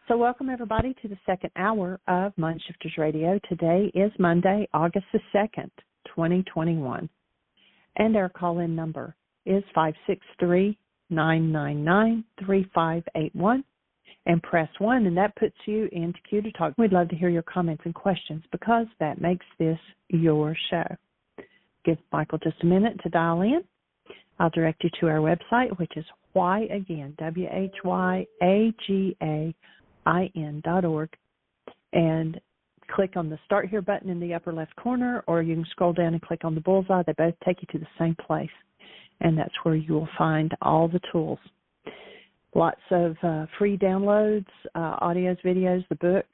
So welcome, everybody, to the second hour of Mind Shifters Radio. Today is Monday, August the 2nd, 2021. And our call-in number is 563-999-3581. And press 1, and that puts you into queue to talk. We'd love to hear your comments and questions because that makes this your show. Give Michael just a minute to dial in. I'll direct you to our website, which is WHYAGAIN.org, and click on the Start Here button in the upper left corner, or you can scroll down and click on the bullseye. They both take you to the same place, and that's where you will find all the tools. Lots of free downloads, audios, videos, the book,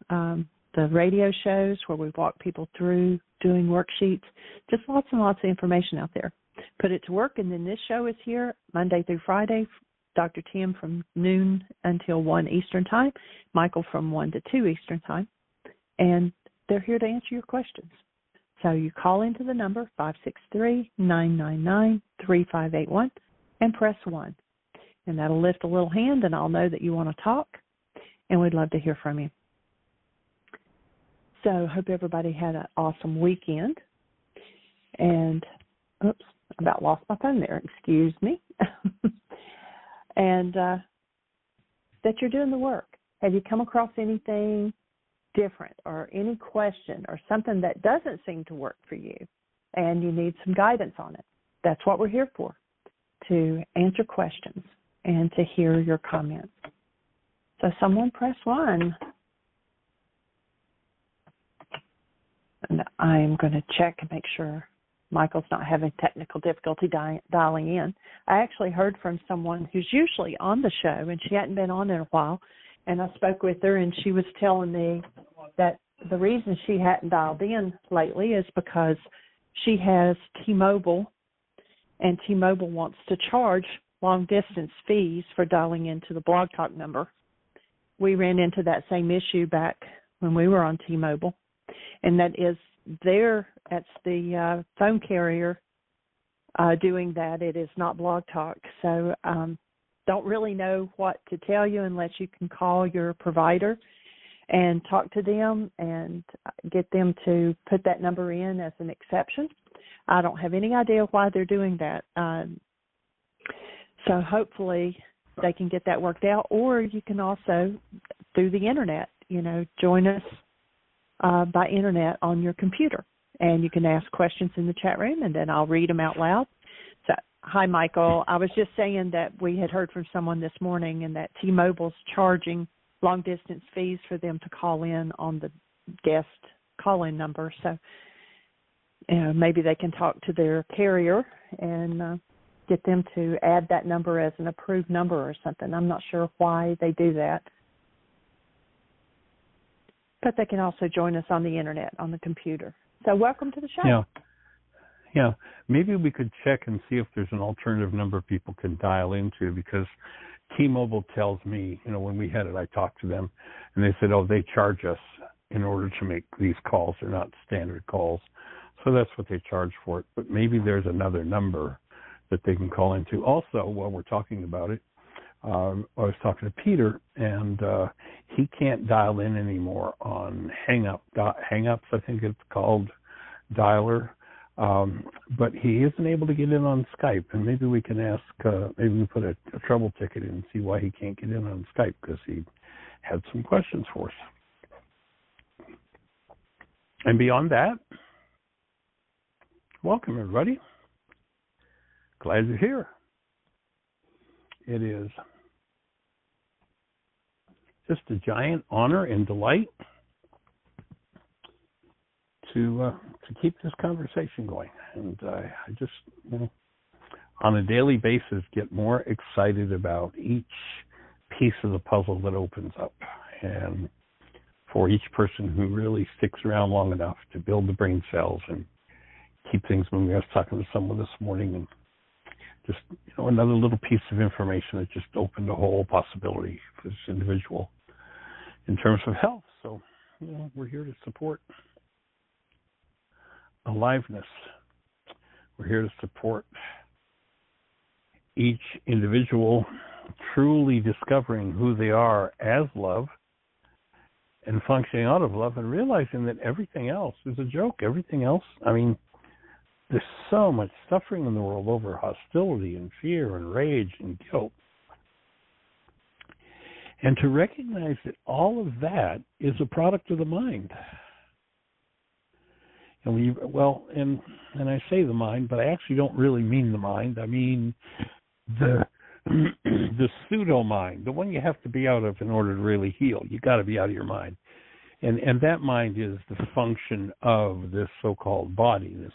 the radio shows where we walk people through doing worksheets, just lots and lots of information out there. Put it to work, and then this show is here Monday through Friday, Dr. Tim from noon until 1 Eastern Time, Michael from 1 to 2 Eastern Time, and they're here to answer your questions. So you call into the number 563-999-3581 and press 1. And that'll lift a little hand, and I'll know that you want to talk, and we'd love to hear from you. So hope everybody had an awesome weekend. And, oops, I about lost my phone there. Excuse me. And that you're doing the work. Have you come across anything different or any question or something that doesn't seem to work for you and you need some guidance on it? That's what we're here for, to answer questions and to hear your comments. So someone press 1. And I'm going to check and make sure Michael's not having technical difficulty dialing in. I actually heard from someone who's usually on the show, and she hadn't been on in a while, and I spoke with her, and she was telling me that the reason she hadn't dialed in lately is because she has T-Mobile, and T-Mobile wants to charge long-distance fees for dialing into the Blog Talk number. We ran into that same issue back when we were on T-Mobile, and that is that's the phone carrier doing that. It is not Blog Talk. So don't really know what to tell you unless you can call your provider and talk to them and get them to put that number in as an exception. I don't have any idea why they're doing that. So hopefully they can get that worked out, or you can also, through the Internet, join us by Internet on your computer. And you can ask questions in the chat room, and then I'll read them out loud. So, hi, Michael. I was just saying that we had heard from someone this morning and that T-Mobile's charging long-distance fees for them to call in on the guest call-in number. So, maybe they can talk to their carrier and get them to add that number as an approved number or something. I'm not sure why they do that. But they can also join us on the Internet, on the computer. So welcome to the show. Yeah. Maybe we could check and see if there's an alternative number people can dial into, because T-Mobile tells me, when we had it, I talked to them, and they said, they charge us in order to make these calls. They're not standard calls. So that's what they charge for it. But maybe there's another number that they can call into. Also, while we're talking about it, I was talking to Peter, and he can't dial in anymore on Hang-Ups, I think it's called, dialer. But he isn't able to get in on Skype, and maybe we can ask, maybe we put a trouble ticket in and see why he can't get in on Skype, because he had some questions for us. And beyond that, welcome, everybody. Glad you're here. It is just a giant honor and delight to keep this conversation going. And I just, on a daily basis, get more excited about each piece of the puzzle that opens up. And for each person who really sticks around long enough to build the brain cells and keep things moving. I was talking to someone this morning, and just another little piece of information that just opened a whole possibility for this individual in terms of health. So, we're here to support aliveness. We're here to support each individual truly discovering who they are as love and functioning out of love and realizing that everything else is a joke. Everything else, I mean, there's so much suffering in the world over hostility and fear and rage and guilt. And to recognize that all of that is a product of the mind. And and I say the mind, but I actually don't really mean the mind. I mean the the pseudo mind, the one you have to be out of in order to really heal. You got to be out of your mind, and that mind is the function of this so-called body, this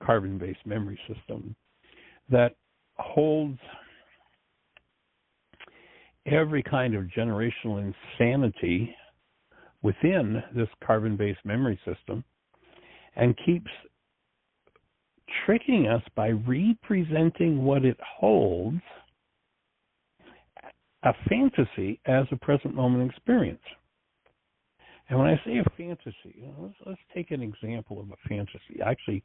carbon-based memory system that holds every kind of generational insanity within this carbon-based memory system and keeps tricking us by representing what it holds, a fantasy, as a present moment experience. And when I say a fantasy, let's take an example of a fantasy. I actually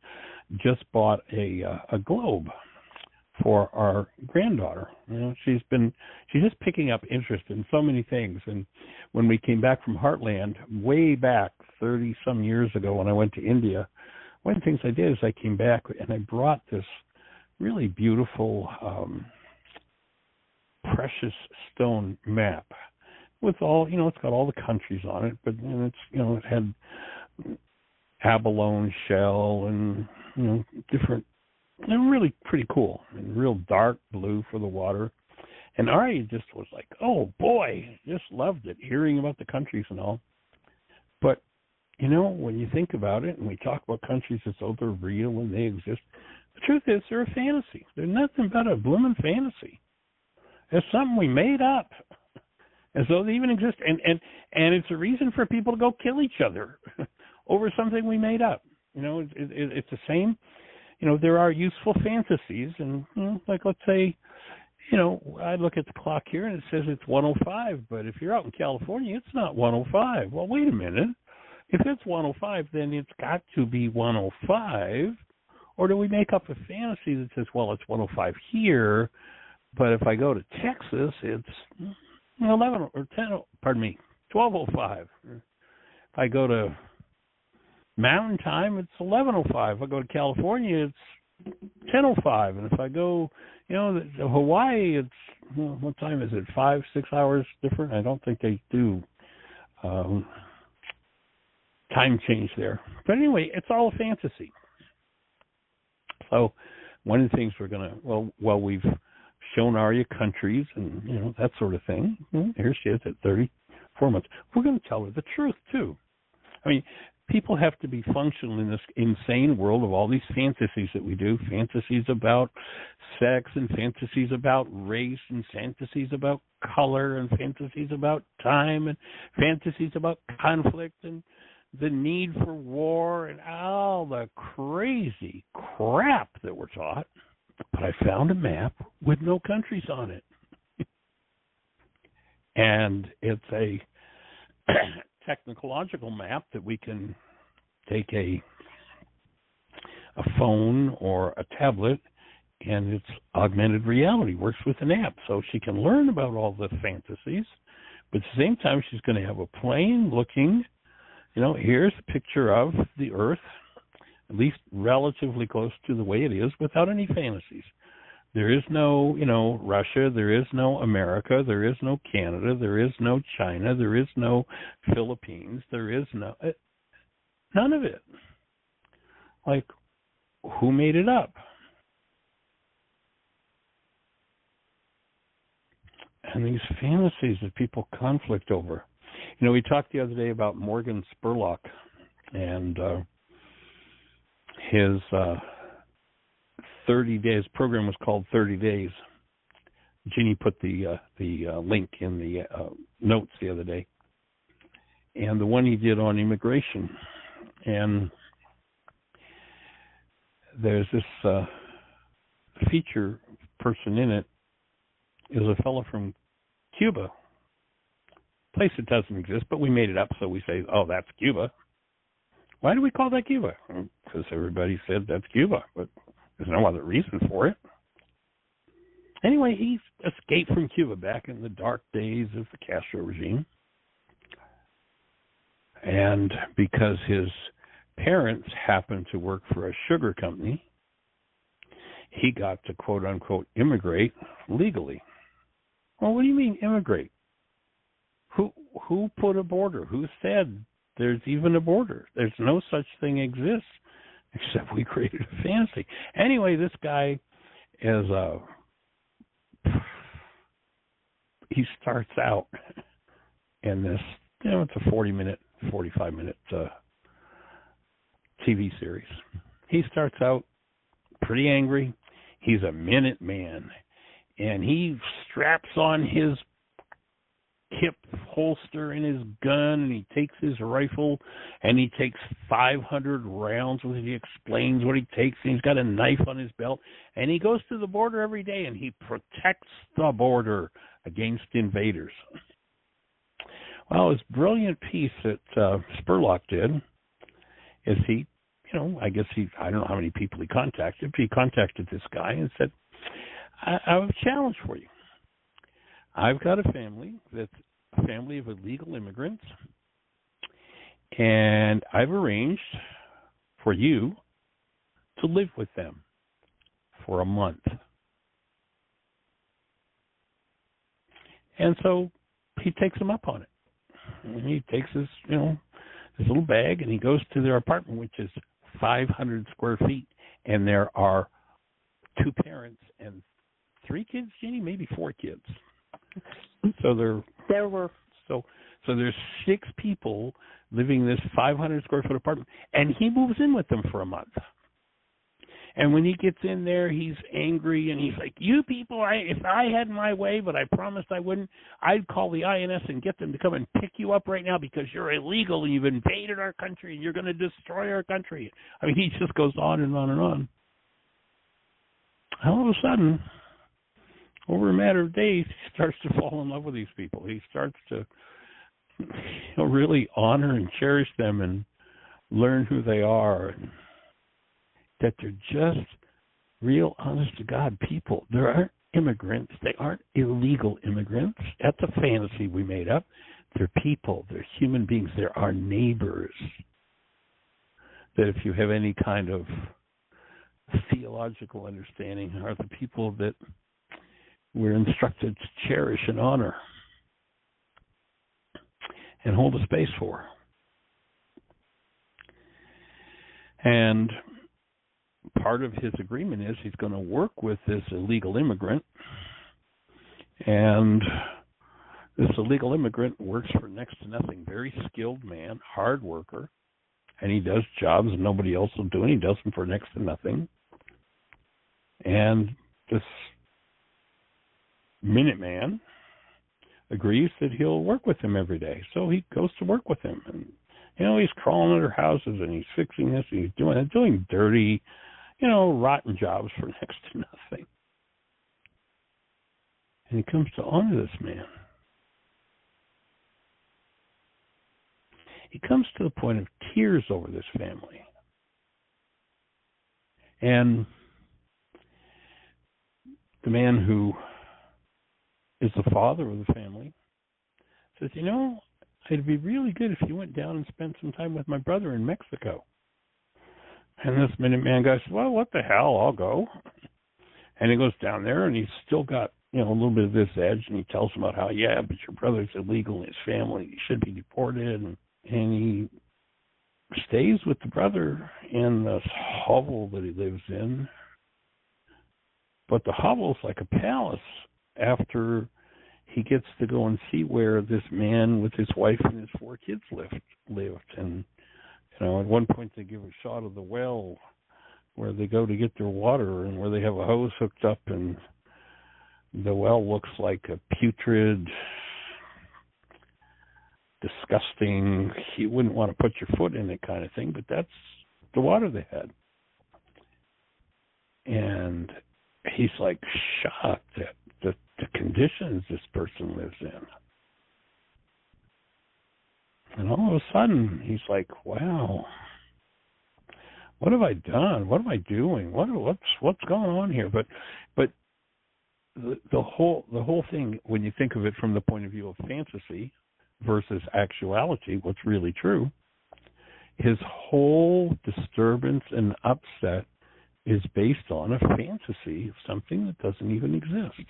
just bought a globe for our granddaughter. She's just picking up interest in so many things. And when we came back from Heartland, way back 30 some years ago, when I went to India, one of the things I did is I came back and I brought this really beautiful, precious stone map with all, it's got all the countries on it, but it had abalone shell and different. They're really pretty cool and real dark blue for the water. And Ari just was like, oh boy, just loved it, hearing about the countries and all. But, when you think about it and we talk about countries as though they're real and they exist, the truth is they're a fantasy. They're nothing but a blooming fantasy. It's something we made up as though they even exist. And it's a reason for people to go kill each other over something we made up. It's the same. There are useful fantasies, and like let's say, I look at the clock here and it says it's 1:05, but if you're out in California, it's not 1:05. Well, wait a minute. If it's 1:05, then it's got to be 1:05, or do we make up a fantasy that says, well, it's 1:05 here, but if I go to Texas, it's 11 or 10. Pardon me, 12:05. If I go to Mountain Time, it's 11:05. If I go to California, it's 10:05. And if I go, to Hawaii, it's what time is it? 5-6 hours different. I don't think they do time change there. But anyway, it's all a fantasy. So one of the things we're gonna we've shown Arya countries and that sort of thing. Here she is at 34 months. We're going to tell her the truth too. I mean, people have to be functional in this insane world of all these fantasies that we do. Fantasies about sex and fantasies about race and fantasies about color and fantasies about time and fantasies about conflict and the need for war and all the crazy crap that we're taught. But I found a map with no countries on it. And it's a technological map that we can take a phone or a tablet, and it's augmented reality, works with an app, so she can learn about all the fantasies, but at the same time she's going to have a plain looking, here's a picture of the Earth, at least relatively close to the way it is, without any fantasies. There is no, Russia, there is no America, there is no Canada, there is no China, there is no Philippines, there is none of it. Like, who made it up? And these fantasies that people conflict over. We talked the other day about Morgan Spurlock and his 30 days program was called 30 Days. Jeannie put the link in the notes the other day. And the one he did on immigration. And there's this feature person in it is a fellow from Cuba. Place that doesn't exist, but we made it up, so we say, oh, that's Cuba. Why do we call that Cuba? Because everybody said that's Cuba, but there's no other reason for it. Anyway, he escaped from Cuba back in the dark days of the Castro regime. And because his parents happened to work for a sugar company, he got to quote unquote immigrate legally. Well, what do you mean immigrate? Who put a border? Who said there's even a border? There's no such thing exists, except we created a fantasy. Anyway, this guy is he starts out in this, it's a 45-minute TV series. He starts out pretty angry. He's a minute man, and he straps on his hip holster and his gun, and he takes his rifle, and he takes 500 rounds with it. He explains what he takes, and he's got a knife on his belt, and he goes to the border every day, and he protects the border against invaders. Well, his brilliant piece that Spurlock did is he, I don't know how many people he contacted, but he contacted this guy and said, I have a challenge for you. I've got a family that's a family of illegal immigrants, and I've arranged for you to live with them for a month. And so he takes them up on it. And he takes his little bag, and he goes to their apartment, which is 500 square feet, and there are 2 parents and 3 kids, Jeannie, maybe 4 kids. So there's 6 people living in this 500 square foot apartment, and he moves in with them for a month. And when he gets in there, he's angry, and he's like, you people, if I had my way, but I promised I wouldn't, I'd call the INS and get them to come and pick you up right now because you're illegal and you've invaded our country and you're going to destroy our country. I mean, he just goes on and on and on. All of a sudden, over a matter of days, he starts to fall in love with these people. He starts to really honor and cherish them and learn who they are, and that they're just real, honest-to-God people. There aren't immigrants. They aren't illegal immigrants. That's a fantasy we made up. They're people. They're human beings. They're our neighbors. That if you have any kind of theological understanding, are the people that we're instructed to cherish and honor and hold a space for. And part of his agreement is he's going to work with this illegal immigrant, and this illegal immigrant works for next to nothing. Very skilled man, hard worker, and he does jobs nobody else will do, and he does them for next to nothing. And this Minuteman agrees that he'll work with him every day. So he goes to work with him, and he's crawling under houses, and he's fixing this, and he's doing dirty, rotten jobs for next to nothing. And he comes to honor this man. He comes to the point of tears over this family. And the man who is the father of the family says, it'd be really good if you went down and spent some time with my brother in Mexico. And this Minuteman guy says, well, what the hell, I'll go. And he goes down there, and he's still got, a little bit of this edge, and he tells him about how, but your brother's illegal in his family, he should be deported. And he stays with the brother in this hovel that he lives in. But the hovel's like a palace after he gets to go and see where this man with his wife and his 4 kids lived. And, at one point they give a shot of the well where they go to get their water and where they have a hose hooked up, and the well looks like a putrid, disgusting, you wouldn't want to put your foot in it kind of thing, but that's the water they had. And he's like shocked at the conditions this person lives in. And all of a sudden, he's like, wow, what have I done? What am I doing? What's going on here? But the whole thing, when you think of it from the point of view of fantasy versus actuality, what's really true, his whole disturbance and upset is based on a fantasy of something that doesn't even exist.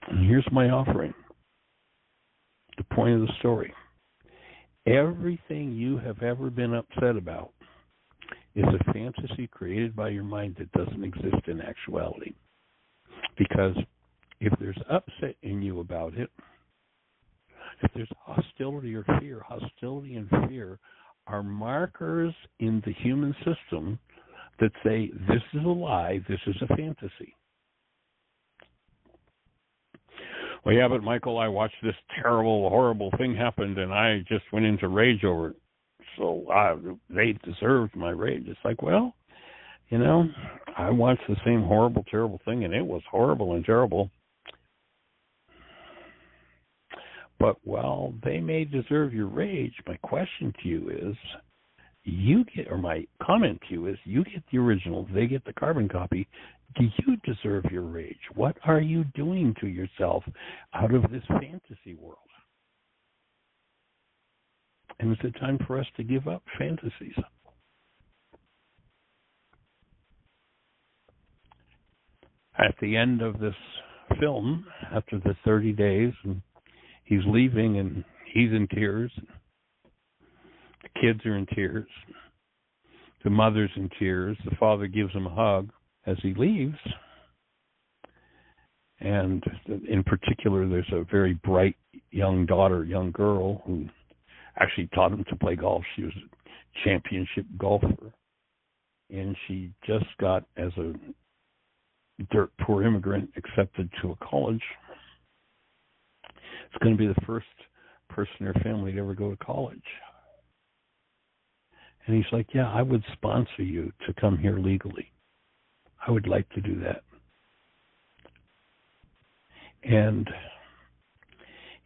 And here's my offering, the point of the story. Everything you have ever been upset about is a fantasy created by your mind that doesn't exist in actuality. Because if there's upset in you about it, if there's hostility or fear, hostility and fear are markers in the human system that say, this is a lie, this is a fantasy. Well, yeah, but Michael, I watched this terrible, horrible thing happen, and I just went into rage over it. So they deserved my rage. It's like, well, you know, I watched the same horrible, terrible thing, and it was horrible and terrible. But while they may deserve your rage, my question to you is, my comment to you is, you get the original, they get the carbon copy. Do you deserve your rage? What are you doing to yourself out of this fantasy world? And is it time for us to give up fantasies? At the end of this film, after the 30 days, and he's leaving and he's in tears, the kids are in tears, the mother's in tears, the father gives him a hug as he leaves. And in particular, there's a very bright young girl, who actually taught him to play golf. She was a championship golfer. And she just got, as a dirt poor immigrant, accepted to a college. It's going to be the first person in her family to ever go to college. And he's like, yeah, I would sponsor you to come here legally. I would like to do that. And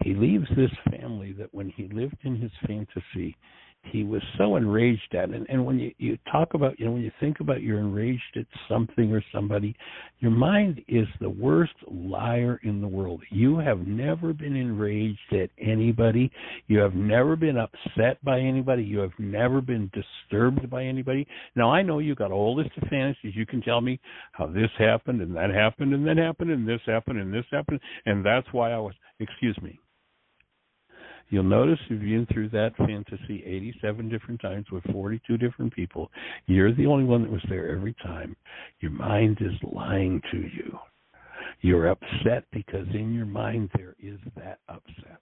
he leaves this family that when he lived in his fantasy, he was so enraged at. And when you talk about, when you think about you're enraged at something or somebody, your mind is the worst liar in the world. You have never been enraged at anybody. You have never been upset by anybody. You have never been disturbed by anybody. Now, I know you got a whole list of fantasies. You can tell me how this happened and that happened and that happened and this happened and this happened. And that's why I was, excuse me. You'll notice if you've been through that fantasy 87 different times with 42 different people, you're the only one that was there every time. Your mind is lying to you. You're upset because in your mind there is that upset.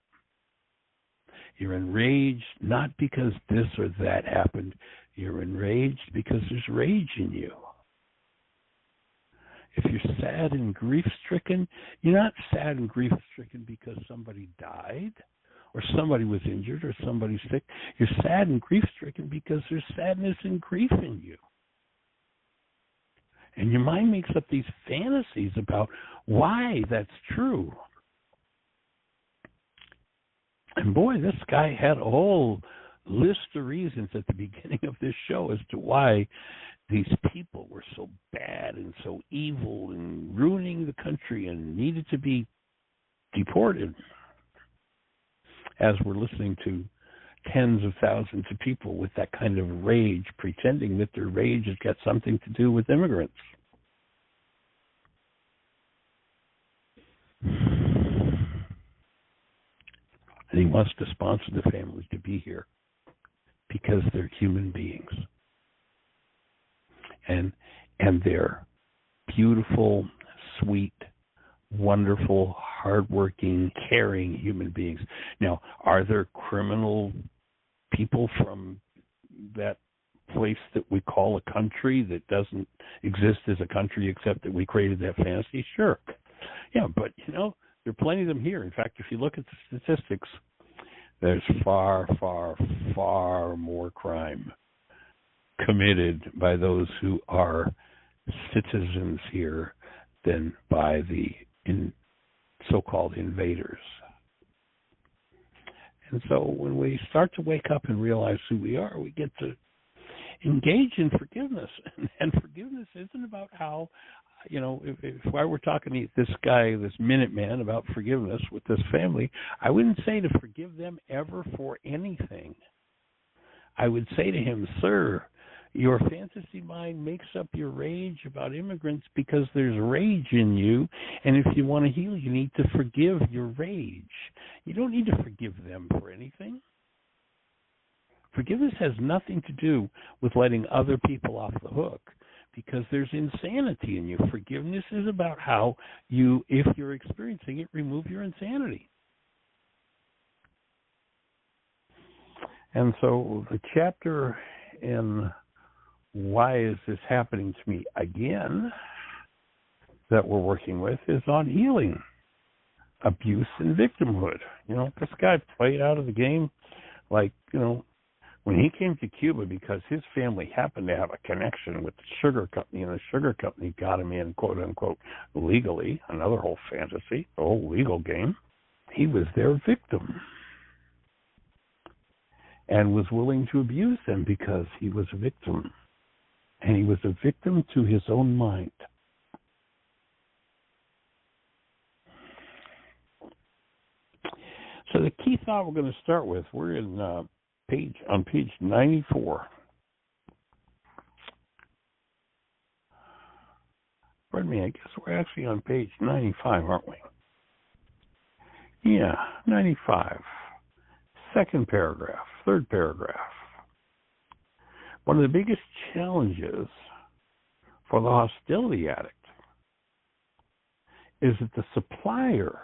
You're enraged not because this or that happened. You're enraged because there's rage in you. If you're sad and grief-stricken, you're not sad and grief-stricken because somebody died, or somebody was injured, or somebody's sick. You're sad and grief-stricken because there's sadness and grief in you. And your mind makes up these fantasies about why that's true. And boy, this guy had a whole list of reasons at the beginning of this show as to why these people were so bad and so evil and ruining the country and needed to be deported. As we're listening to tens of thousands of people with that kind of rage, pretending that their rage has got something to do with immigrants. And he wants to sponsor the families to be here because they're human beings. And they're beautiful, sweet, wonderful, hardworking, caring human beings. Now, are there criminal people from that place that we call a country that doesn't exist as a country except that we created that fantasy? Sure. Yeah, but, there are plenty of them here. In fact, if you look at the statistics, there's far, far, far more crime committed by those who are citizens here than by the so-called invaders. And so when we start to wake up and realize who we are, we get to engage in forgiveness. And forgiveness isn't about how, if I were talking to this guy, this Minuteman, about forgiveness with this family, I wouldn't say to forgive them ever for anything. I would say to him, sir, your fantasy mind makes up your rage about immigrants because there's rage in you, and if you want to heal, you need to forgive your rage. You don't need to forgive them for anything. Forgiveness has nothing to do with letting other people off the hook because there's insanity in you. Forgiveness is about how you, if you're experiencing it, remove your insanity. And so the chapter in Why Is This Happening to Me Again that we're working with is on healing abuse and victimhood. This guy played out of the game like, when he came to Cuba because his family happened to have a connection with the sugar company, and the sugar company got him in, quote unquote, legally, another whole fantasy, the whole legal game. He was their victim and was willing to abuse them because he was a victim. And he was a victim to his own mind. So the key thought we're going to start with, we're on page 94. Pardon me, I guess we're actually on page 95, aren't we? Yeah, 95. Second paragraph, third paragraph. One of the biggest challenges for the hostility addict is that the supplier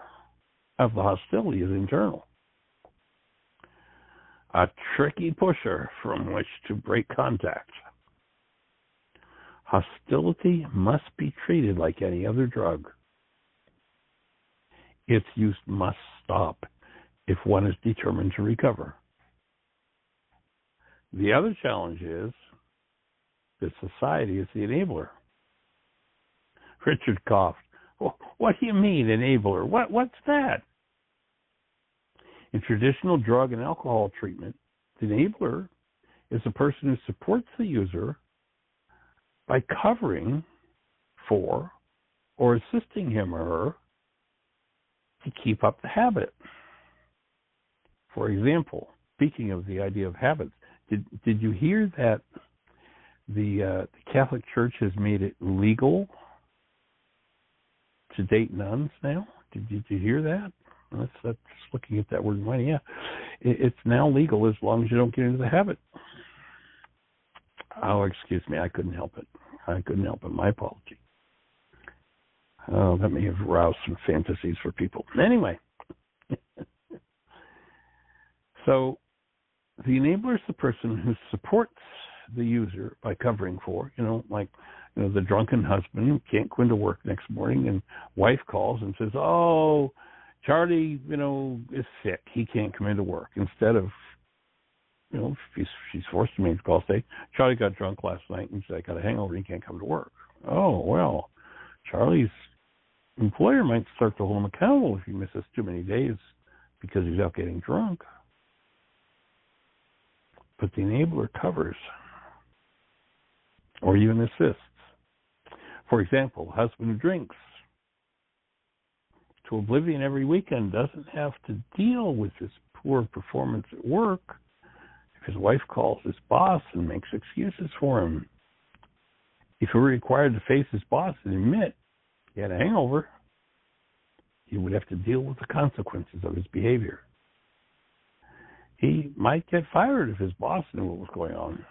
of the hostility is internal. A tricky pusher from which to break contact. Hostility must be treated like any other drug. Its use must stop if one is determined to recover. The other challenge is that society is the enabler. Richard coughed. Well, what do you mean, enabler? What's that? In traditional drug and alcohol treatment, the enabler is a person who supports the user by covering for or assisting him or her to keep up the habit. For example, speaking of the idea of habits, did you hear that the Catholic Church has made it legal to date nuns now? Did you hear that? That's just looking at that word money. Yeah, it's now legal as long as you don't get into the habit. Oh, excuse me, I couldn't help it. My apology. Oh, that may have roused some fantasies for people. Anyway, so the enabler is the person who supports the user by covering for, the drunken husband who can't go into work next morning, and wife calls and says, "Oh, Charlie, is sick. He can't come into work." Instead of, she's forced to make the call, say, "Charlie got drunk last night and said, I got a hangover. He can't come to work." Oh, well, Charlie's employer might start to hold him accountable if he misses too many days because he's out getting drunk. But the enabler covers or even assists. For example, a husband who drinks to oblivion every weekend doesn't have to deal with his poor performance at work if his wife calls his boss and makes excuses for him. If he were required to face his boss and admit he had a hangover, he would have to deal with the consequences of his behavior. He might get fired if his boss knew what was going on.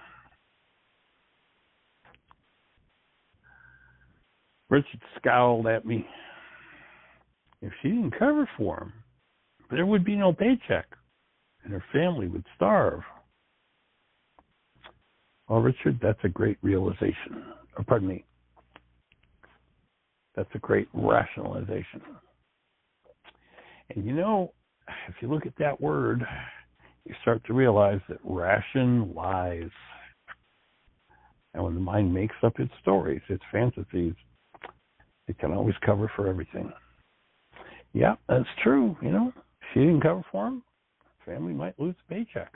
Richard scowled at me. If she didn't cover for him, there would be no paycheck, and her family would starve. Well, Richard, that's a great realization. Or pardon me. That's a great rationalization. And if you look at that word, you start to realize that ration lies. And when the mind makes up its stories, its fantasies, it can always cover for everything. Yeah, that's true. If she didn't cover for him, family might lose a paycheck.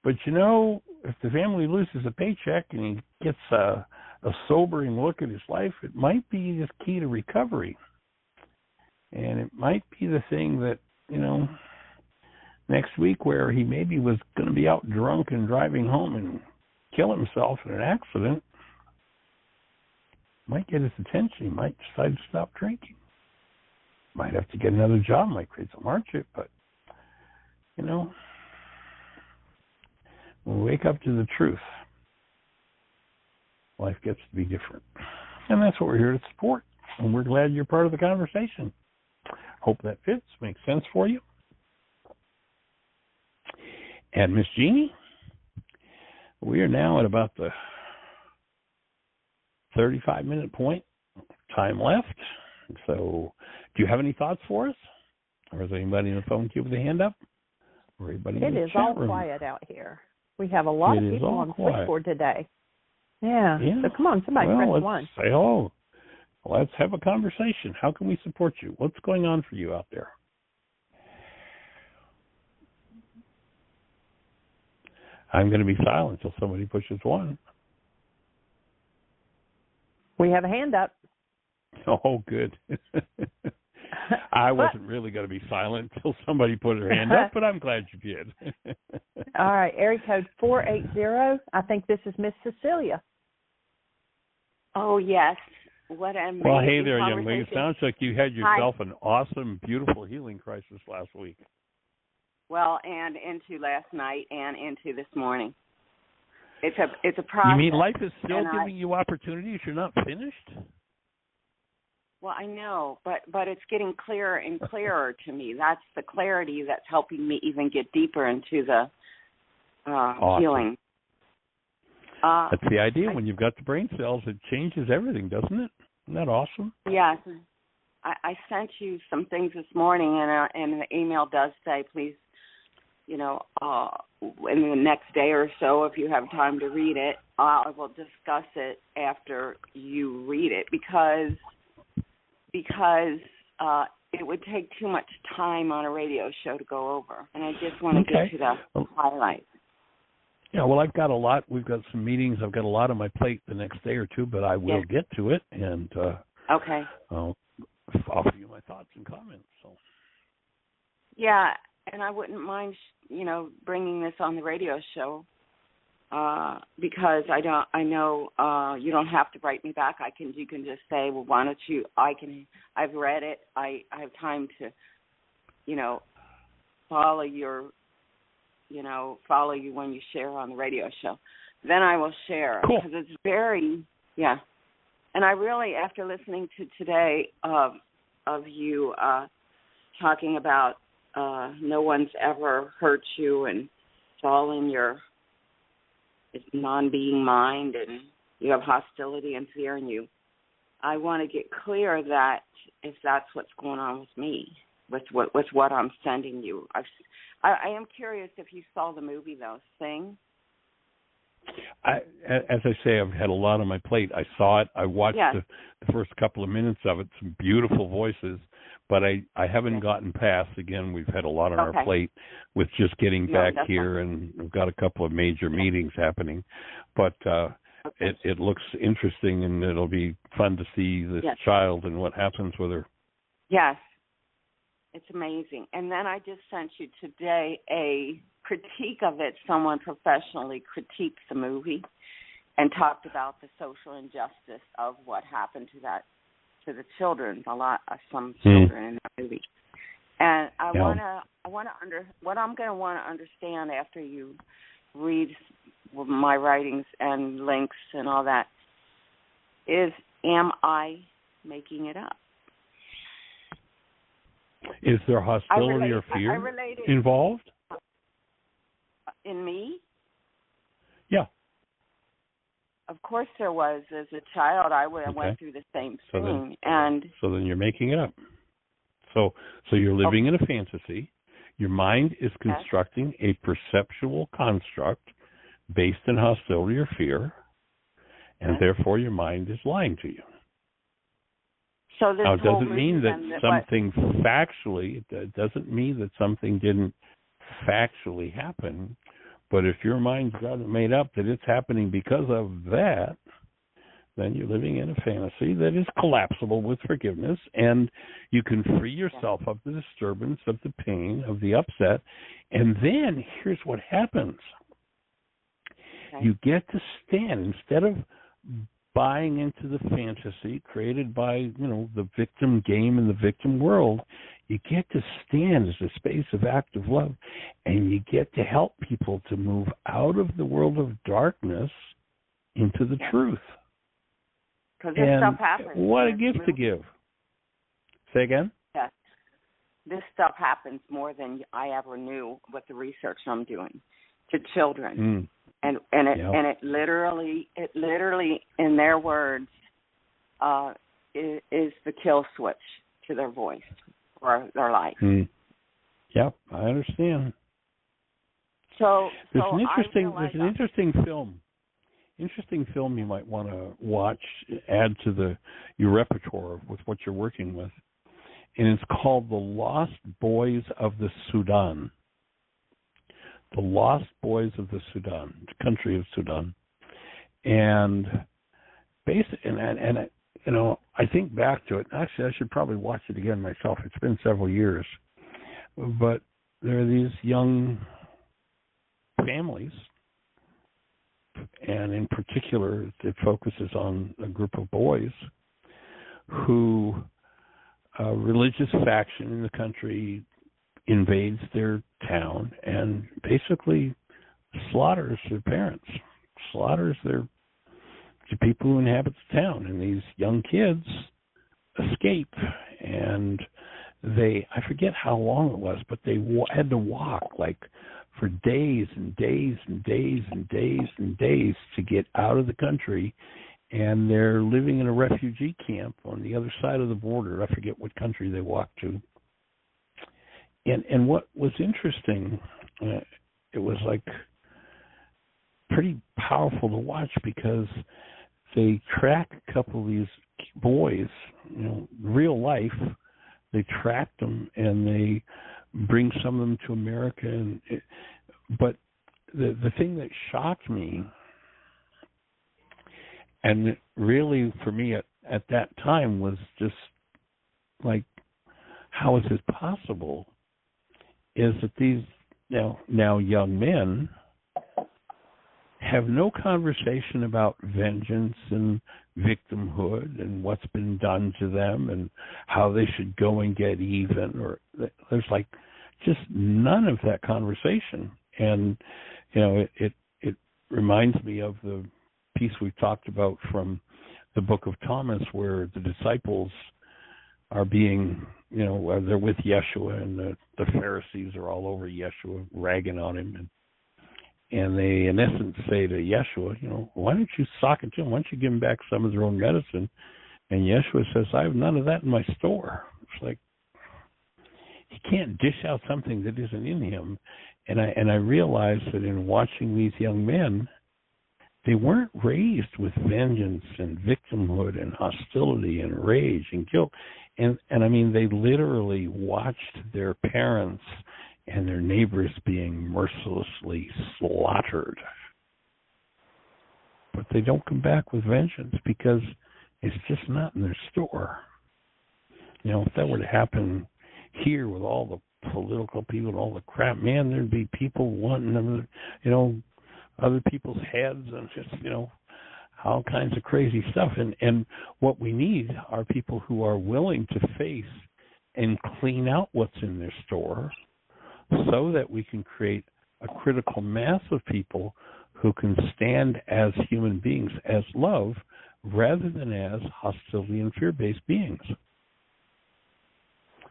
But you know, if the family loses a paycheck and he gets a sobering look at his life, it might be the key to recovery. And it might be the thing that, you know, next week where he maybe was going to be out drunk and driving home and kill himself in an accident, might get his attention. He might decide to stop drinking. Might have to get another job, might create some hardship, but, you know, when we wake up to the truth, life gets to be different. And that's what we're here to support. And we're glad you're part of the conversation. Hope that fits, makes sense for you. And Miss Jeannie, we are now at about the 35-minute point. Time left. So, do you have any thoughts for us? Or is anybody in the phone queue with a hand up? Or anybody in the It is chat all room? quiet out here. We have a lot of people on the switchboard today. Yeah. So come on, somebody press let's one. Say hello. Let's have a conversation. How can we support you? What's going on for you out there? I'm going to be silent until somebody pushes one. We have a hand up. Oh, good. I wasn't really going to be silent until somebody put their hand up, but I'm glad you did. All right, area code 480. I think this is Miss Cecilia. Oh, yes. What an amazing Well, hey there, young lady. It sounds like you had yourself Hi. an awesome, beautiful healing crisis last week. Well, and into last night and into this morning. It's a process. You mean life is still giving you opportunities? You're not finished? Well, I know, but it's getting clearer and clearer to me. That's the clarity that's helping me even get deeper into the awesome. healing. That's the idea. When you've got the brain cells, it changes everything, doesn't it? Isn't that awesome? Yes. I sent you some things this morning, and the email does say, please, you know, in the next day or so, if you have time to read it, I will discuss it after you read it because it would take too much time on a radio show to go over, and I just want to get to the highlights. Yeah, well, I've got a lot. We've got some meetings. I've got a lot on my plate the next day or two, but I will get to it, and I'll offer you my thoughts and comments. So. Yeah, and I wouldn't mind, bringing this on the radio show because I know you don't have to write me back. You can just say, well, why don't you? I've read it. I have time to, follow you when you share on the radio show. Then I will share because it's very, And I really, after listening to today of you talking about no one's ever hurt you and it's all in your non-being mind and you have hostility and fear in you, I want to get clear that if that's what's going on with me, with what I'm sending you. I am curious if you saw the movie, though, Sing. As I say, I've had a lot on my plate. I saw it. I watched the first couple of minutes of it, some beautiful voices, but I haven't gotten past. Again, we've had a lot on our plate with just getting back here, and we've got a couple of major meetings happening. But it looks interesting, and it'll be fun to see this child and what happens with her. Yes. It's amazing. And then I just sent you today a critique of it. Someone professionally critiqued the movie and talked about the social injustice of what happened to the children, some children in the movie. And what I'm going to want to understand after you read my writings and links and all that is, am I making it up? Is there hostility or fear involved? In me? Yeah. Of course there was. As a child, I went through the same thing. So then you're making it up. So you're living in a fantasy. Your mind is constructing a perceptual construct based in hostility or fear, and therefore your mind is lying to you. So now, it doesn't mean that something factually, it doesn't mean that something didn't factually happen, But if your mind's got it made up that it's happening because of that, then you're living in a fantasy that is collapsible with forgiveness, and you can free yourself of the disturbance, of the pain, of the upset. And then here's what happens. Okay. You get to stand, instead of buying into the fantasy created by, the victim game and the victim world, you get to stand as a space of active love, and you get to help people to move out of the world of darkness into the truth. Because this stuff happens. What a gift to give. Say again? Yes. This stuff happens more than I ever knew with the research I'm doing to children. And it literally, in their words, is the kill switch to their voice or their life. Yep, I understand. So there's an interesting film. Interesting film you might want to watch, add to your repertoire with what you're working with. And it's called The Lost Boys of the Sudan. The Lost Boys of the Sudan, the country of Sudan. And I think back to it. Actually, I should probably watch it again myself. It's been several years. But there are these young families, and in particular, it focuses on a group of boys who a religious faction in the country invades their town and basically slaughters their parents, slaughters the people who inhabit the town. And these young kids escape, and I forget how long it was, but they had to walk for days and days and days and days and days to get out of the country. And they're living in a refugee camp on the other side of the border. I forget what country they walked to. And what was interesting, it was pretty powerful to watch, because they track a couple of these boys, real life. They tracked them, and they bring some of them to America. But the thing that shocked me, and really for me at that time, was just how is this possible? Is that these now young men have no conversation about vengeance and victimhood and what's been done to them and how they should go and get even, or there's just none of that conversation. And it reminds me of the piece we've talked about from the book of Thomas, where the disciples are being, they're with Yeshua, and the Pharisees are all over Yeshua, ragging on him, and they, in essence, say to Yeshua, why don't you sock it to them? Why don't you give them back some of their own medicine? And Yeshua says, I have none of that in my store. It's he can't dish out something that isn't in him. And I realized that in watching these young men, they weren't raised with vengeance and victimhood and hostility and rage and guilt. And I mean, they literally watched their parents and their neighbors being mercilessly slaughtered. But they don't come back with vengeance because it's just not in their store. If that were to happen here with all the political people and all the crap, man, there'd be people wanting them, other people's heads and just, all kinds of crazy stuff. And what we need are people who are willing to face and clean out what's in their store, so that we can create a critical mass of people who can stand as human beings, as love, rather than as hostility and fear-based beings.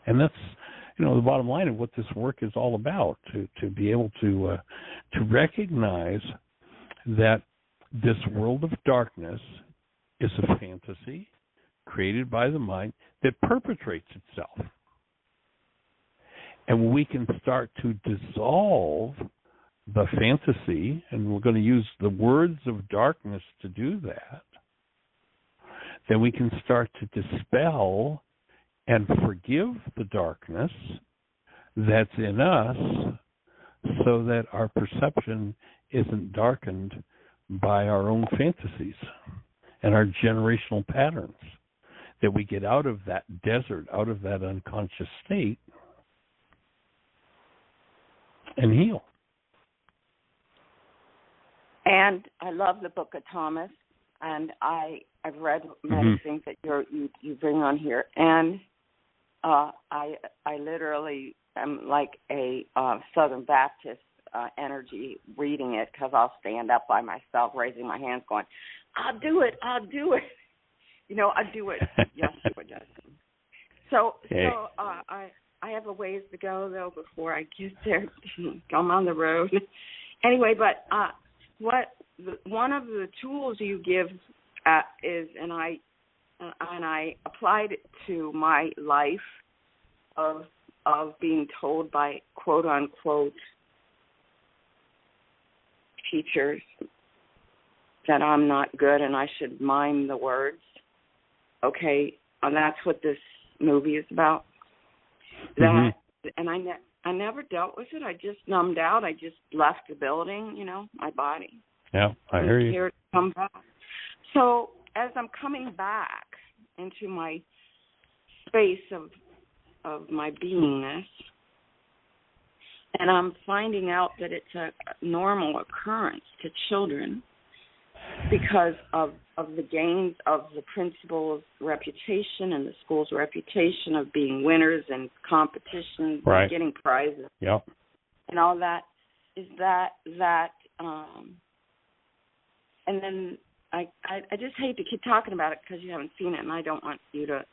And that's, the bottom line of what this work is all about, to be able to recognize that this world of darkness is a fantasy created by the mind that perpetrates itself. And we can start to dissolve the fantasy, and we're going to use the words of darkness to do that, then we can start to dispel and forgive the darkness that's in us, so that our perception isn't darkened by our own fantasies and our generational patterns, that we get out of that desert, out of that unconscious state, and heal. And I love the Book of Thomas, and I've read many things that you bring on here, and I literally am like a Southern Baptist energy reading it, because I'll stand up by myself, raising my hands, going, "I'll do it, I'll do it." You know, I do it. Yeshua does. So I have a ways to go though before I get there. I'm on the road anyway. But one of the tools you give is, and I applied it to my life of being told by quote unquote teachers that I'm not good and I should mime the words. Okay, and that's what this movie is about. That, and I never dealt with it. I just numbed out. I just left the building. You know, my body. Yeah, I hear you. Here to come back. So as I'm coming back into my space of my beingness, and I'm finding out that it's a normal occurrence to children because of the gains of the principal's reputation and the school's reputation of being winners in competitions, right, and getting prizes, yep, and all that, is that and then I just hate to keep talking about it because you haven't seen it, and I don't want you to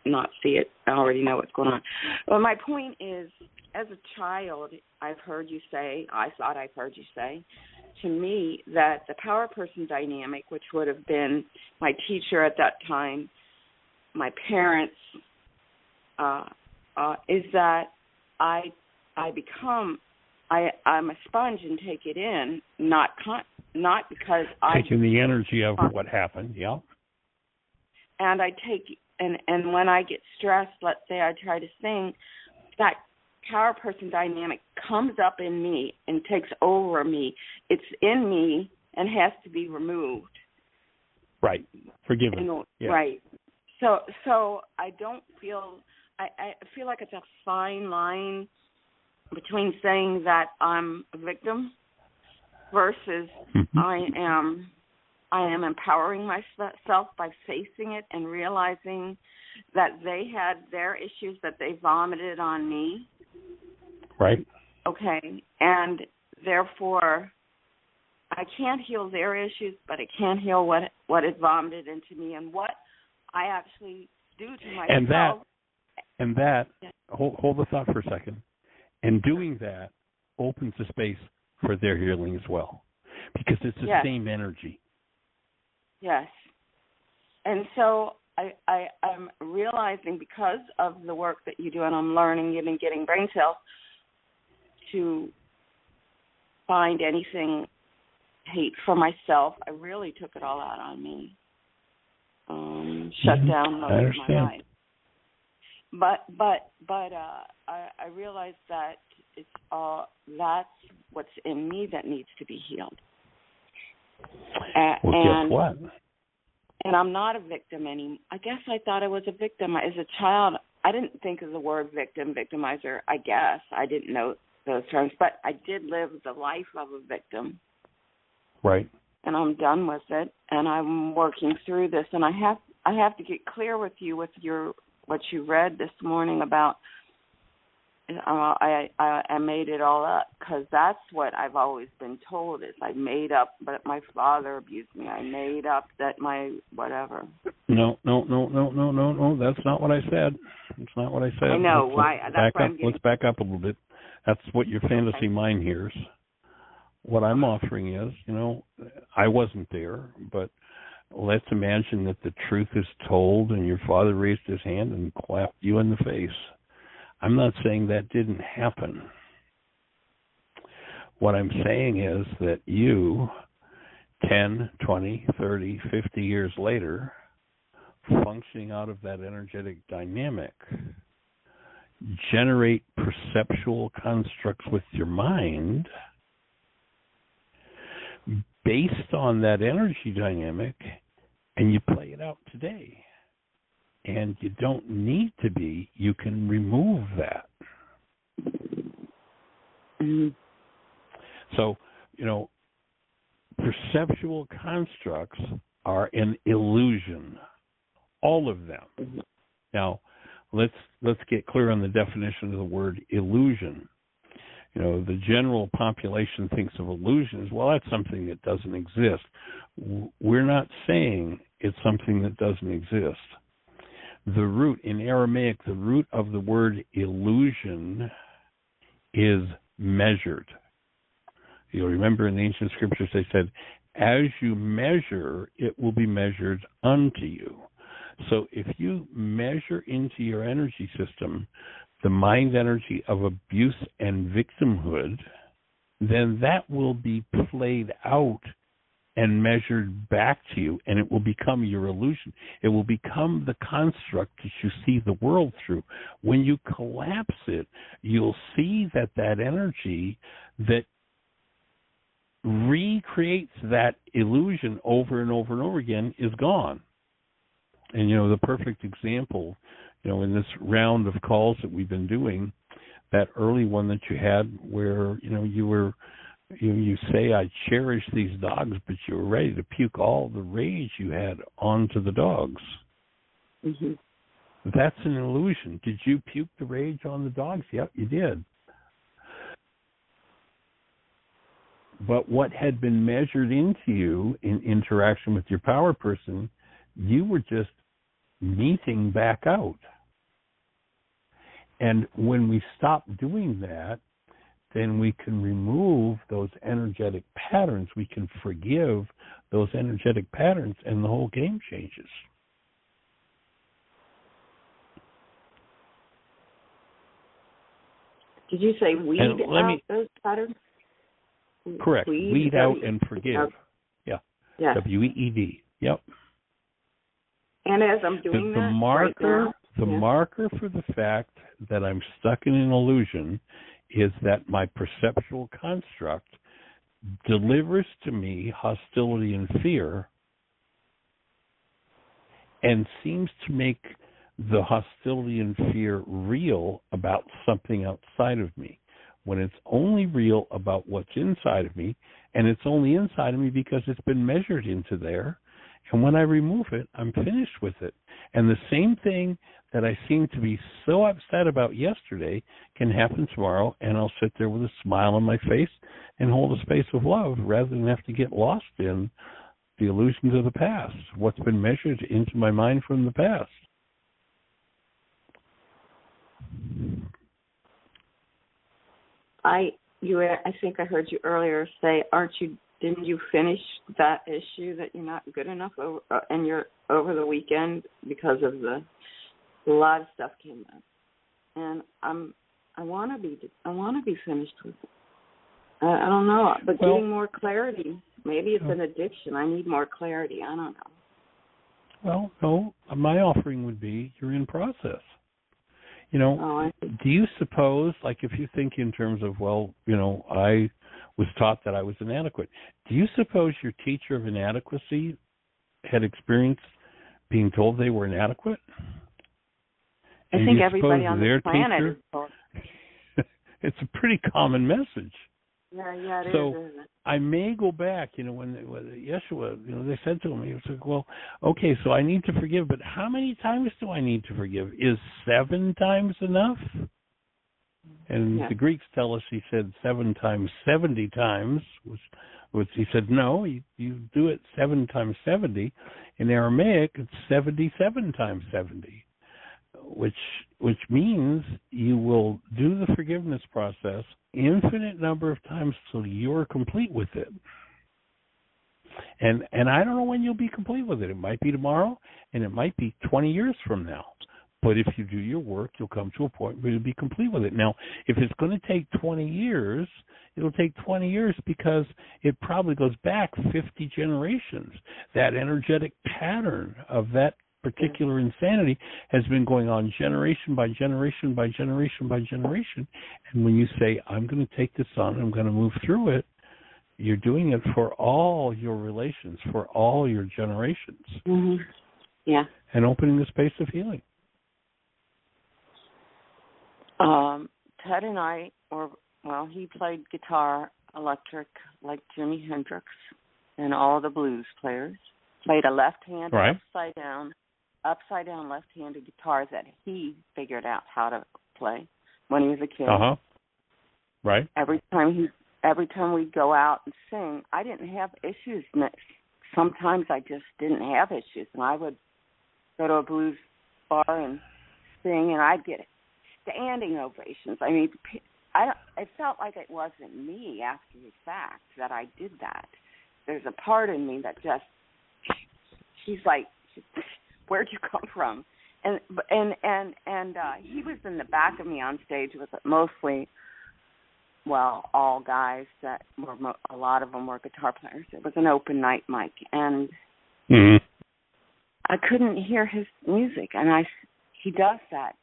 not see it. I already know what's going on. But my point is, as a child, I thought I've heard you say to me that the power person dynamic, which would have been my teacher at that time, my parents, is that I'm a sponge and take it in, not because taking the energy of what happened, yeah. And I take, and when I get stressed, let's say I try to sing, that power person dynamic comes up in me and takes over me. It's in me and has to be removed. Right. Forgiven. Yeah. Right. So I don't feel, I feel like it's a fine line between saying that I'm a victim versus I am empowering myself by facing it and realizing that they had their issues that they vomited on me. Right. Okay. And therefore, I can't heal their issues, but I can heal what it vomited into me and what I actually do to myself. And that hold the thought for a second. And doing that opens the space for their healing as well, because it's the same energy. Yes. And so I'm realizing, because of the work that you do, and I'm learning and getting brain cells, to find anything hate for myself. I really took it all out on me. Shut down most of my life. But I realized that it's that's what's in me that needs to be healed. Guess what? And I'm not a victim anymore. I guess I thought I was a victim. As a child, I didn't think of the word victim, victimizer. I guess I didn't know those terms, but I did live the life of a victim. Right. And I'm done with it, and I'm working through this. And I have to get clear with you with what you read this morning about. I made it all up, because that's what I've always been told, is I made up that my father abused me. I made up that my whatever. No. That's not what I said. It's not what I said. I know. Let's back up a little bit. That's what your fantasy mind hears. What I'm offering is, I wasn't there, but let's imagine that the truth is told and your father raised his hand and clapped you in the face. I'm not saying that didn't happen. What I'm saying is that you, 10, 20, 30, 50 years later, functioning out of that energetic dynamic, generate perceptual constructs with your mind based on that energy dynamic, and you play it out today. And you don't need to be. You can remove that. Mm-hmm. So, perceptual constructs are an illusion. All of them. Mm-hmm. Now, let's get clear on the definition of the word illusion. The general population thinks of illusions, well, that's something that doesn't exist. We're not saying it's something that doesn't exist. The root, in Aramaic, the root of the word illusion is measured. You'll remember in the ancient scriptures they said, as you measure, it will be measured unto you. So if you measure into your energy system the mind energy of abuse and victimhood, then that will be played out and measured back to you, and it will become your illusion. It will become the construct that you see the world through. When you collapse it, you'll see that energy that recreates that illusion over and over and over again is gone. And, the perfect example, in this round of calls that we've been doing, that early one that you had where, you say, I cherish these dogs, but you were ready to puke all the rage you had onto the dogs. Mm-hmm. That's an illusion. Did you puke the rage on the dogs? Yep, you did. But what had been measured into you in interaction with your power person, you were just meeting back out. And when we stop doing that, then we can remove those energetic patterns. We can forgive those energetic patterns, and the whole game changes. Did you say weed out those patterns? Correct. Weed out and forgive. Okay. Yeah. W-E-E-D. Yep. And as I'm doing the marker for the fact that I'm stuck in an illusion is that my perceptual construct delivers to me hostility and fear and seems to make the hostility and fear real about something outside of me, when it's only real about what's inside of me, and it's only inside of me because it's been measured into there. And when I remove it, I'm finished with it. And the same thing that I seem to be so upset about yesterday can happen tomorrow, and I'll sit there with a smile on my face and hold a space of love rather than have to get lost in the illusions of the past, what's been measured into my mind from the past. I think I heard you earlier say, didn't you finish that issue that you're not good enough and you're over the weekend because of a lot of stuff came up, and I want to be finished with it. I don't know, but getting more clarity. Maybe it's an addiction. I need more clarity. I don't know. Well, no, my offering would be you're in process. Do you suppose, like if you think in terms of, I was taught that I was inadequate, do you suppose your teacher of inadequacy had experienced being told they were inadequate? I think everybody on the planet is told. It's a pretty common message. Yeah, it is, so isn't it? I may go back, when Yeshua, they said to him, he was like, well, okay, so I need to forgive, but how many times do I need to forgive? Is 7 times enough? And the Greeks tell us he said 7 times 70 times, which he said, no, you do it 7 times 70. In Aramaic, it's 77 times 70, which means you will do the forgiveness process infinite number of times till you're complete with it. And I don't know when you'll be complete with it. It might be tomorrow, and it might be 20 years from now. But if you do your work, you'll come to a point where you'll be complete with it. Now, if it's going to take 20 years, it'll take 20 years because it probably goes back 50 generations. That energetic pattern of that particular insanity has been going on generation by generation by generation by generation. And when you say, I'm going to take this on, I'm going to move through it, you're doing it for all your relations, for all your generations. Mm-hmm. Yeah. And opening the space of healing. Ted and I he played guitar electric like Jimi Hendrix and all the blues players. Played a left-handed upside down left-handed guitar that he figured out how to play when he was a kid. Uh-huh. Right. Every time we'd go out and sing, I didn't have issues. Sometimes I just didn't have issues, and I would go to a blues bar and sing, and I'd get standing ovations. I mean, it felt like it wasn't me after the fact that I did that. There's a part in me that just, she's like, where'd you come from? And he was in the back of me on stage with mostly, all guys that were, a lot of them were guitar players. It was an open night mic, and I couldn't hear his music, and he does that.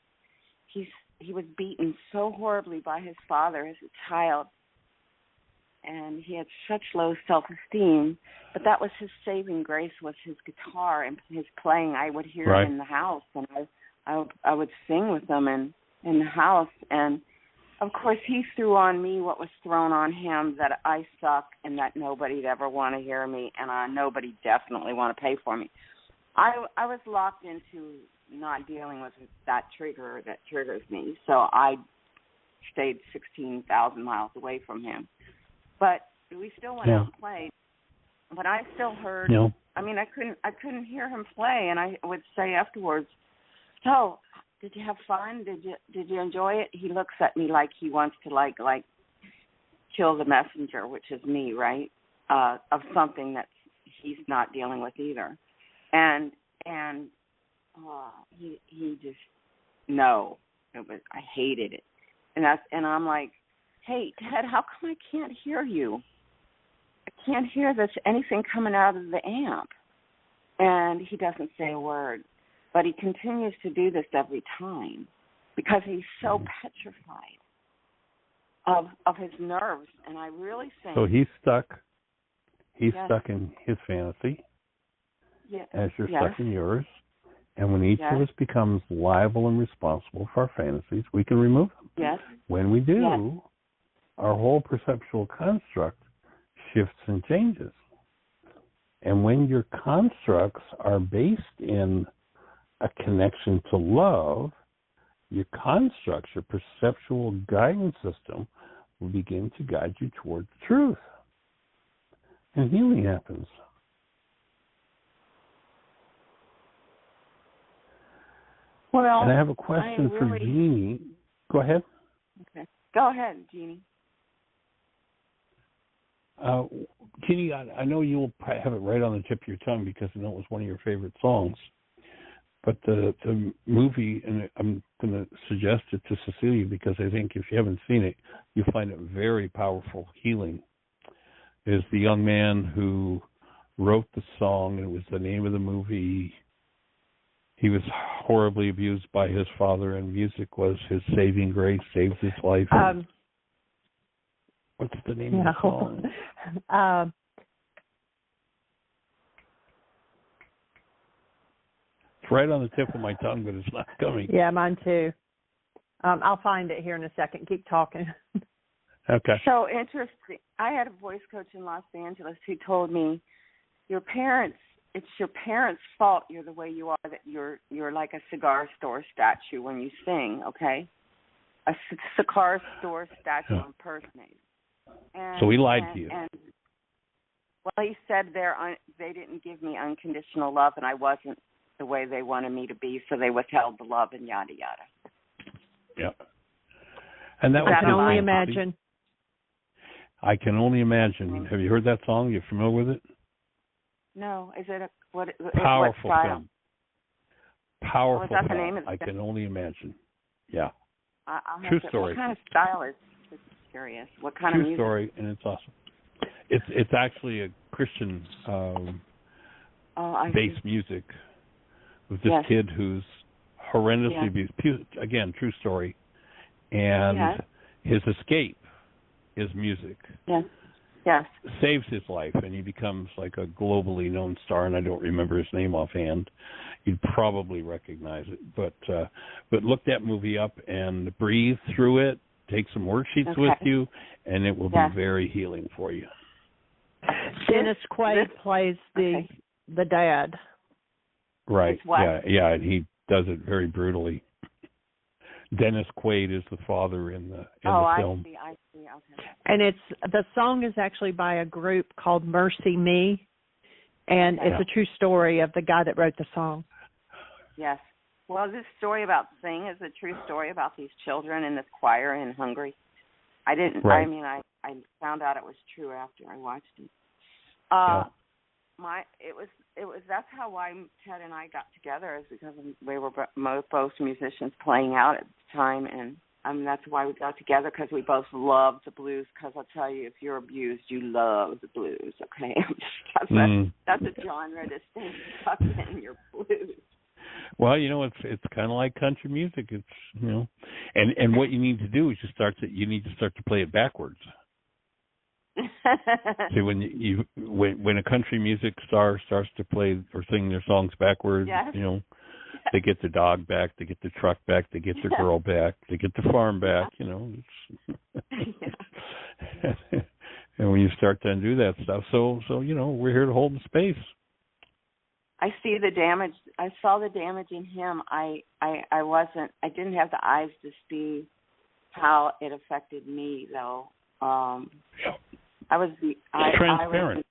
He was beaten so horribly by his father as a child, and he had such low self-esteem, but that was his saving grace, was his guitar and his playing. I would hear it in the house, and I would sing with them in the house, and of course he threw on me what was thrown on him, that I suck and that nobody'd ever want to hear me, and nobody definitely want to pay for me. I was locked into not dealing with that trigger that triggers me, so I stayed 16,000 miles away from him. But we still went out and played. But I still heard. No. I mean, I couldn't hear him play, and I would say afterwards, "So, did you have fun? Did you enjoy it?" He looks at me like he wants to like kill the messenger, which is me, right? Of something that he's not dealing with either, and he just no. I hated it, and I'm like, hey, Ted, how come I can't hear you? I can't hear anything coming out of the amp. And he doesn't say a word, but he continues to do this every time because he's so petrified of his nerves. And I really think so he's stuck. He's stuck in his fantasy, as you're stuck in yours. And when each of us becomes liable and responsible for our fantasies, we can remove them. Yes. When we do, our whole perceptual construct shifts and changes. And when your constructs are based in a connection to love, your constructs, your perceptual guidance system will begin to guide you toward the truth. And healing happens. Well, and I have a question for Jeannie. Go ahead. Okay. Go ahead, Jeannie. Jeannie, I know you'll have it right on the tip of your tongue because I know it was one of your favorite songs. But the movie, and I'm going to suggest it to Cecilia because I think if you haven't seen it, you'll find it very powerful, healing, is the young man who wrote the song, and it was the name of the movie. He was horribly abused by his father, and music was his saving grace, saved his life. What's the name of the song? It's right on the tip of my tongue, but it's not coming. Yeah, mine too. I'll find it here in a second. Keep talking. Okay. So interesting. I had a voice coach in Los Angeles who told me, it's your parents' fault you're the way you are, that you're like a cigar store statue when you sing, okay? A cigar store statue impersonator. So he lied to you. He said they didn't give me unconditional love, and I wasn't the way they wanted me to be, so they withheld the love and yada yada. Yeah. And that I can only imagine. I can only imagine. Have you heard that song? You familiar with it? No. Is it powerful what film? Powerful. Is that the name of the I can only imagine. Yeah. True story. What kind of style is? Just curious. What kind of music? True story, and it's awesome. It's actually a Christian based music, with this kid who's horrendously abused. Again, true story. And his escape is music. Yes. Saves his life, and he becomes like a globally known star, and I don't remember his name offhand. You'd probably recognize it. But look that movie up and breathe through it. Take some worksheets with you, and it will be very healing for you. Dennis Quaid plays the dad. Right. Yeah, and he does it very brutally. Dennis Quaid is the father in the film. I see. Okay. And the song is actually by a group called Mercy Me, and it's a true story of the guy that wrote the song. Yes. Well, this story about Sing is a true story about these children in this choir in Hungary. I didn't. Right. I mean, I found out it was true after I watched it. It was that's how Ted and I got together, is because we were both musicians playing out at the time, and that's why we got together, because we both loved the blues. Because I'll tell you, if you're abused, you love the blues. Okay, that's a genre to stay stuck in your blues. Well, it's kind of like country music. It's and what you need to do is you need to start to play it backwards. See, when a country music star starts to play or sing their songs backwards, they get their dog back, they get their truck back, they get their girl back, they get the farm back. And when you start to undo that stuff, so we're here to hold the space. I see the damage. I saw the damage in him. I didn't have the eyes to see how it affected me, though. Transparent.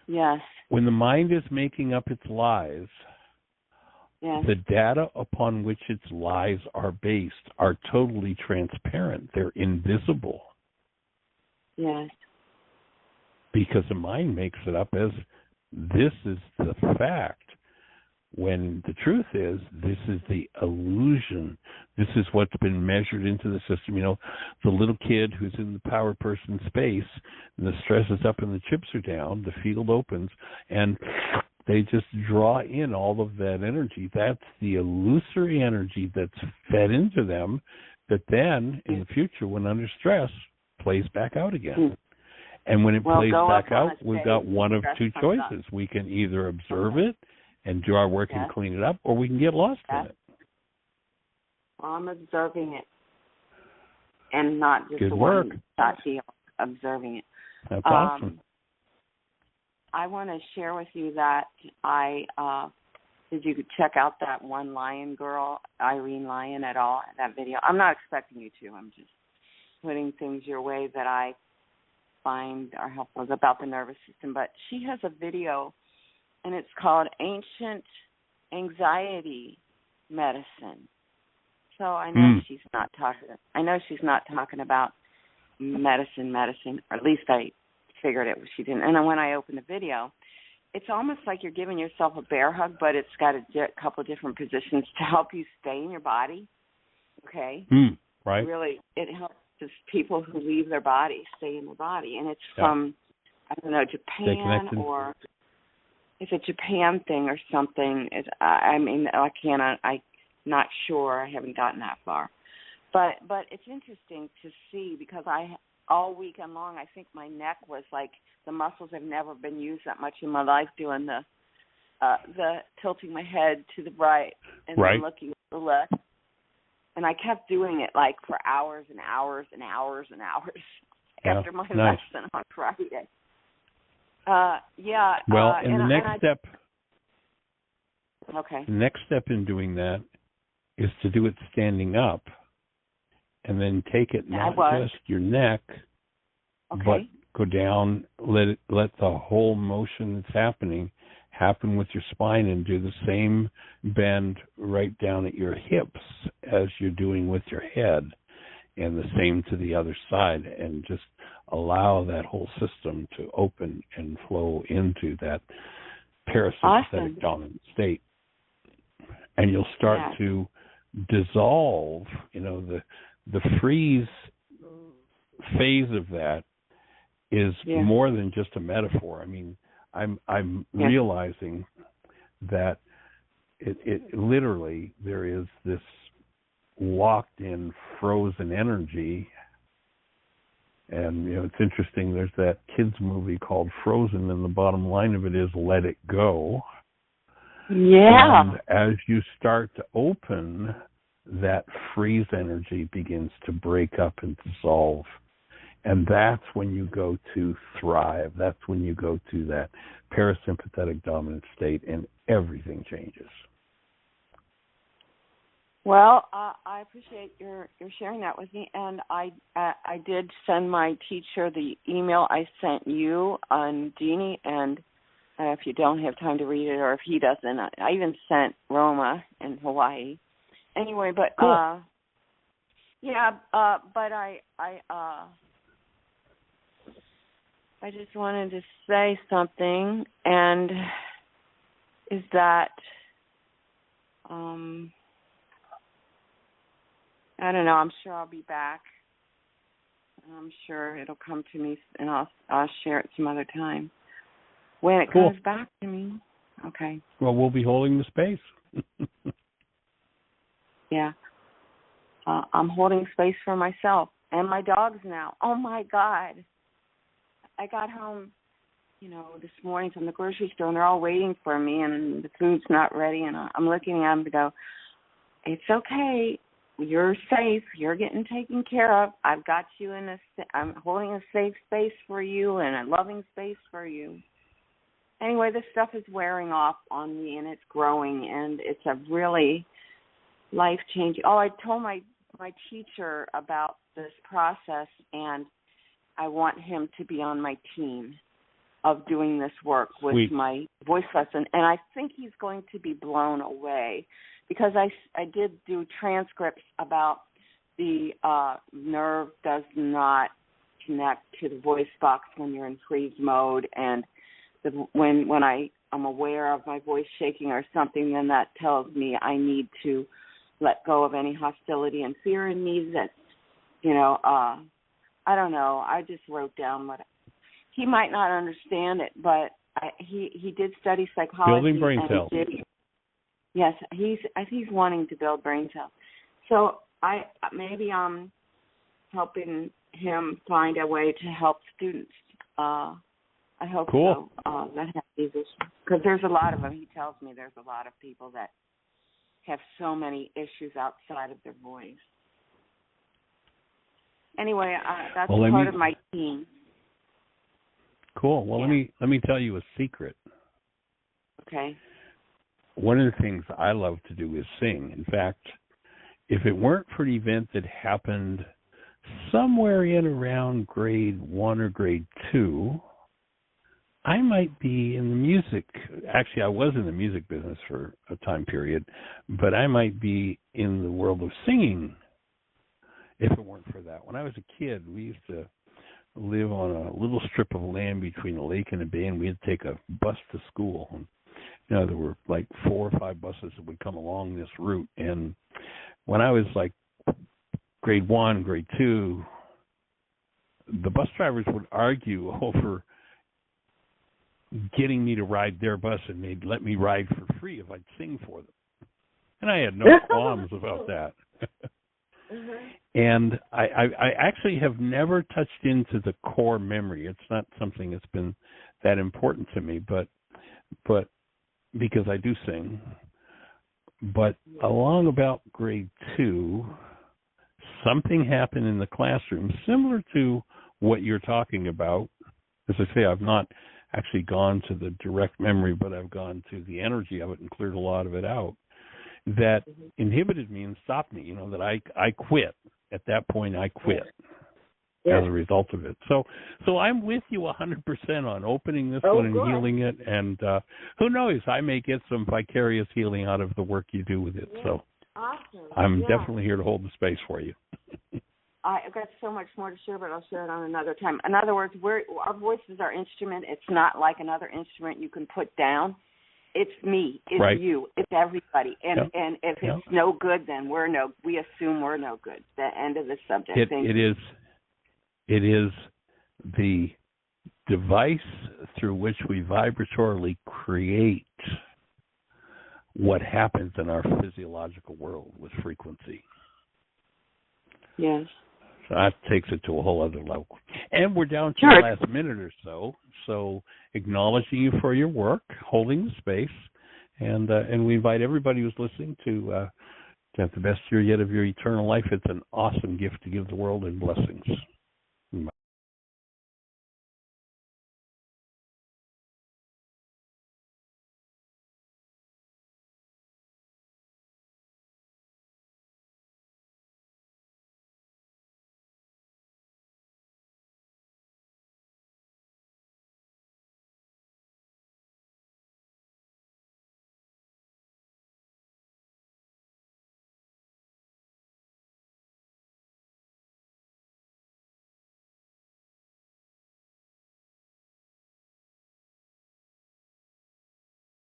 Yes. When the mind is making up its lies, the data upon which its lies are based are totally transparent. They're invisible. Yes. Because the mind makes it up as this is the fact, when the truth is this is the illusion. This is what's been measured into the system. The little kid who's in the power person space, and the stress is up and the chips are down, the field opens, and they just draw in all of that energy. That's the illusory energy that's fed into them that then, in the future, when under stress, plays back out again. And when it plays back out, we've got one of two choices. We can either observe it and do our work and clean it up, or we can get lost in it. Well, I'm observing it, and not just Good the work. one deal, observing it. That's awesome. I want to share with you that did you check out that one Lion girl, Irene Lyon, at all, that video? I'm not expecting you to. I'm just putting things your way that I find are helpful about the nervous system. But she has a video, and it's called Ancient Anxiety Medicine. So I know she's not talking. I know she's not talking about medicine, or at least I figured it. She didn't. And then when I opened the video, it's almost like you're giving yourself a bear hug, but it's got a couple of different positions to help you stay in your body. Okay. Right. Really, it helps just people who leave their body stay in their body, and it's from I don't know, Japan, or it's a Japan thing or something. I'm not sure. I haven't gotten that far. But it's interesting to see, because all weekend long, I think my neck was like, the muscles have never been used that much in my life, doing the tilting my head to the right and then looking to the left. And I kept doing it like for hours and hours and hours and hours after my lesson on Friday. Well, the next step. Okay. The next step in doing that is to do it standing up, and then take it not just your neck, but go down. Let the whole motion that's happening happen with your spine, and do the same bend right down at your hips as you're doing with your head, and the same to the other side, and just allow that whole system to open and flow into that parasympathetic dominant state. And you'll start to dissolve, the freeze phase of that is more than just a metaphor. I mean, I'm realizing that it literally, there is this locked-in frozen energy. And, it's interesting, there's that kids movie called Frozen, and the bottom line of it is let it go. Yeah. And as you start to open, that freeze energy begins to break up and dissolve. And that's when you go to thrive. That's when you go to that parasympathetic dominant state, and everything changes. Well, I appreciate your sharing that with me, and I did send my teacher the email I sent you on Jeannie, and if you don't have time to read it, or if he doesn't, I even sent Roma in Hawaii. Anyway, but cool. But I just wanted to say something, and is that I don't know. I'm sure I'll be back. I'm sure it'll come to me, and I'll share it some other time when it comes back to me. Okay. Well, we'll be holding the space. Yeah. I'm holding space for myself and my dogs now. Oh my God! I got home, this morning from the grocery store, and they're all waiting for me, and the food's not ready, and I'm looking at them to go, "It's okay. You're safe. You're getting taken care of. I've got you I'm holding a safe space for you and a loving space for you." Anyway, this stuff is wearing off on me, and it's growing, and it's a really life-changing. Oh, I told my teacher about this process, and I want him to be on my team of doing this work with my voice lesson, and I think he's going to be blown away, because I did do transcripts about the nerve does not connect to the voice box when you're in freeze mode, and when I'm aware of my voice shaking or something, then that tells me I need to let go of any hostility and fear in me. That, I don't know. I just wrote down what he might not understand it, but he did study psychology. Building brain cells. Yes, he's wanting to build brain cells. So maybe I'm helping him find a way to help students. I hope so. That have these issues, because there's a lot of them. He tells me there's a lot of people that have so many issues outside of their voice. Anyway, that's part of my team. Cool. Well, let me tell you a secret. Okay. One of the things I love to do is sing. In fact, if it weren't for an event that happened somewhere in around grade 1 or grade 2, I might be in the music. Actually, I was in the music business for a time period, but I might be in the world of singing if it weren't for that. When I was a kid, we used to live on a little strip of land between a lake and a bay, and we'd take a bus to school. And, there were like 4 or 5 buses that would come along this route. And when I was like grade 1, grade 2, the bus drivers would argue over getting me to ride their bus, and they'd let me ride for free if I'd sing for them. And I had no qualms about that. And I actually have never touched into the core memory. It's not something that's been that important to me, but because I do sing. But along about grade 2, something happened in the classroom similar to what you're talking about. As I say, I've not actually gone to the direct memory, but I've gone to the energy of it and cleared a lot of it out. That inhibited me and stopped me, that I quit. At that point, I quit as a result of it. So I'm with you 100% on opening this one and healing it. And who knows, I may get some vicarious healing out of the work you do with it. So awesome. I'm definitely here to hold the space for you. I've got so much more to share, but I'll share it on another time. In other words, our voice is our instrument. It's not like another instrument you can put down. It's me. It's you. It's everybody. And if it's no good, then we assume we're no good. The end of the subject. It is the device through which we vibratorily create what happens in our physiological world with frequency. Yes. So that takes it to a whole other level. And we're down to Sure. the last minute or so. So acknowledging you for your work, holding the space, and we invite everybody who's listening to have the best year yet of your eternal life. It's an awesome gift to give the world, and blessings.